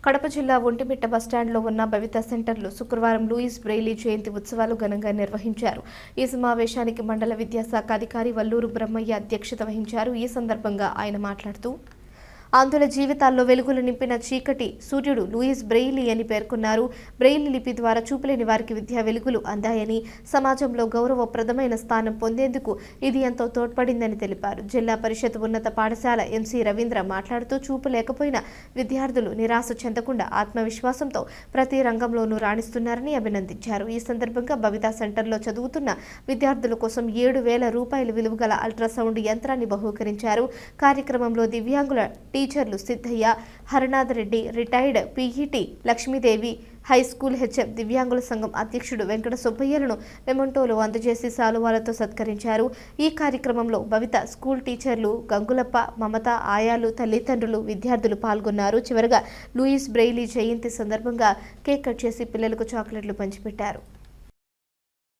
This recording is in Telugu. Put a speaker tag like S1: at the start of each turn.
S1: కడప జిల్లా ఒంటిమిట్ట బస్టాండ్లో ఉన్న భవిత సెంటర్లో శుక్రవారం లూయిస్ బ్రెయిలీ జయంతి ఉత్సవాలు ఘనంగా నిర్వహించారు. ఈ సమావేశానికి మండల విద్యాశాఖ అధికారి వల్లూరు బ్రహ్మయ్య అధ్యక్షత వహించారు. ఈ సందర్భంగా ఆయన మాట్లాడుతూ ఆంధ్రుల జీవితాల్లో వెలుగులు నింపిన చీకటి సూర్యుడు లూయిస్ బ్రెయిలీ అని పేర్కొన్నారు. బ్రెయిలీ లిపి ద్వారా చూపులేని వారికి విద్యా వెలుగులు అందాయని, సమాజంలో గౌరవప్రదమైన స్థానం పొందేందుకు ఇది ఎంతో తోడ్పడిందని తెలిపారు. జిల్లా పరిషత్ ఉన్నత పాఠశాల ఎంసీ రవీంద్ర మాట్లాడుతూ చూపు లేకపోయినా విద్యార్థులు నిరాశ చెందకుండా ఆత్మవిశ్వాసంతో ప్రతి రంగంలోనూ రాణిస్తున్నారని అభినందించారు. ఈ సందర్భంగా భవితా సెంటర్లో చదువుతున్న విద్యార్థుల కోసం 7,000 రూపాయల విలువ గల అల్ట్రాసౌండ్ యంత్రాన్ని బహూకరించారు. కార్యక్రమంలో దివ్యాంగుల టీచర్లు Siddaiah, Haranath Reddy, retired PET Lakshmidevi, high school HM దివ్యాంగుల సంఘం అధ్యక్షుడు వెంకట సుబ్బయ్యలను మెమంటోలు అందజేసి శాలువాలతో సత్కరించారు. ఈ కార్యక్రమంలో భవిత స్కూల్ టీచర్లు గంగులప్ప, మమత, ఆయాలు, తల్లిదండ్రులు, విద్యార్థులు పాల్గొన్నారు. చివరగా లూయిస్ బ్రెయిలీ జయంతి సందర్భంగా కేక్ కట్ చేసి పిల్లలకు చాక్లెట్లు పంచిపెట్టారు.